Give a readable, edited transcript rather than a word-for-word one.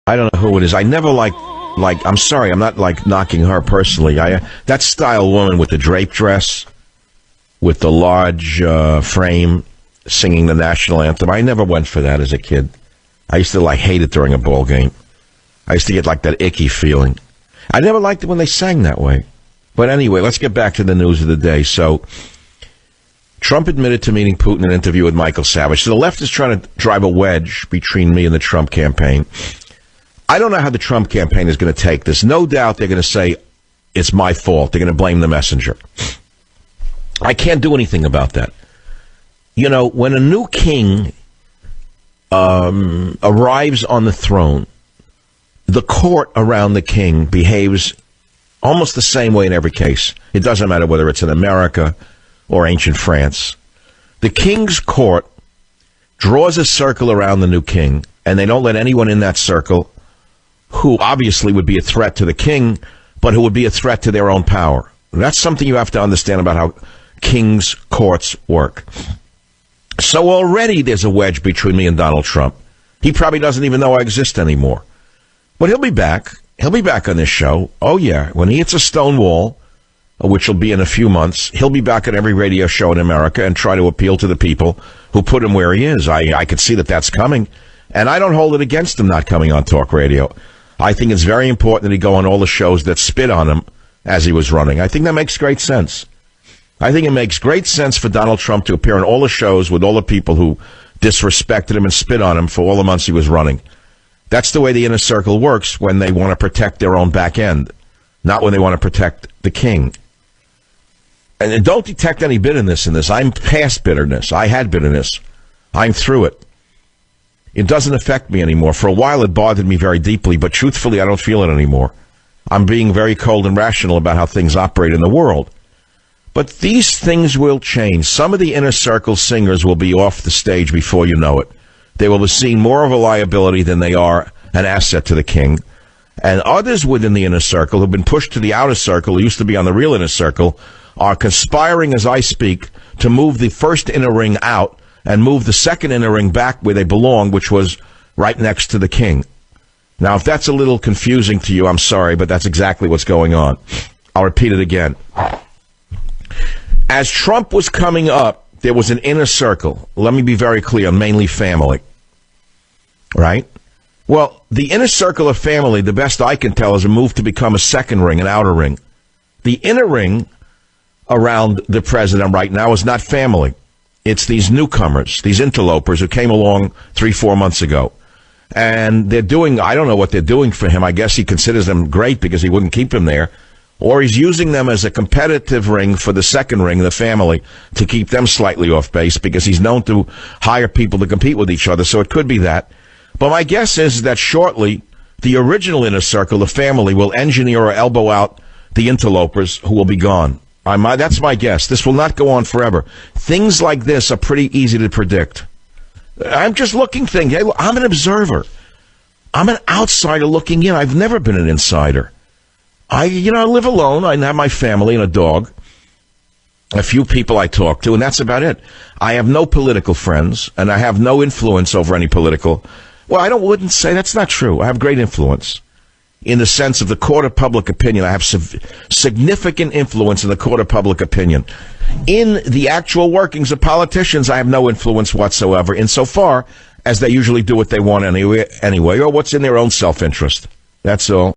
I don't know who it is. I never I'm sorry, I'm not knocking her personally. That style woman with the draped dress, with the large frame, singing the national anthem. I never went for that as a kid. I used to hate it during a ball game. I used to get that icky feeling. I never liked it when they sang that way. But anyway, let's get back to the news of the day. So, Trump admitted to meeting Putin in an interview with Michael Savage. So the left is trying to drive a wedge between me and the Trump campaign. I don't know how the Trump campaign is going to take this. No doubt they're going to say it's my fault. They're going to blame the messenger. I can't do anything about that. You know, when a new king arrives on the throne, the court around the king behaves almost the same way in every case. It doesn't matter whether it's in America or ancient France. The king's court draws a circle around the new king, and they don't let anyone in that circle who obviously would be a threat to the king, but who would be a threat to their own power. That's something you have to understand about how king's courts work. So already there's a wedge between me and Donald Trump. He probably doesn't even know I exist anymore. But he'll be back. He'll be back on this show. Oh, yeah. When he hits a stone wall, which will be in a few months, he'll be back on every radio show in America and try to appeal to the people who put him where he is. I could see that that's coming. And I don't hold it against him not coming on talk radio. I think it's very important that he go on all the shows that spit on him as he was running. I think that makes great sense. I think it makes great sense for Donald Trump to appear on all the shows with all the people who disrespected him and spit on him for all the months he was running. That's the way the inner circle works when they want to protect their own back end, not when they want to protect the king. And don't detect any bitterness in this. I'm past bitterness. I had bitterness. I'm through it. It doesn't affect me anymore. For a while, it bothered me very deeply, but truthfully, I don't feel it anymore. I'm being very cold and rational about how things operate in the world. But these things will change. Some of the inner circle singers will be off the stage before you know it. They will be seen more of a liability than they are an asset to the king. And others within the inner circle who've been pushed to the outer circle, who used to be on the real inner circle, are conspiring as I speak to move the first inner ring out and move the second inner ring back where they belong, which was right next to the king. Now, if that's a little confusing to you, I'm sorry, but that's exactly what's going on. I'll repeat it again. As Trump was coming up, there was an inner circle. Let me be very clear, mainly family. Right? Well, the inner circle of family, the best I can tell, is a move to become a second ring, an outer ring. The inner ring around the president right now is not family. It's these newcomers, these interlopers who came along 3-4 months ago. And they're doing, I don't know what they're doing for him. I guess he considers them great because he wouldn't keep him there. Or he's using them as a competitive ring for the second ring, the family, to keep them slightly off base because he's known to hire people to compete with each other. So it could be that. But my guess is that shortly, the original inner circle, the family, will engineer or elbow out the interlopers who will be gone. That's my guess. This will not go on forever. Things like this are pretty easy to predict. I'm just looking things. I'm an observer. I'm an outsider looking in. I've never been an insider. I live alone. I have my family and a dog, a few people I talk to, and that's about it. I have no political friends, and I have no influence over any political. Well, wouldn't say that's not true. I have great influence in the sense of the court of public opinion. I have significant influence in the court of public opinion. In the actual workings of politicians, I have no influence whatsoever, insofar as they usually do what they want anyway, or what's in their own self-interest. That's all.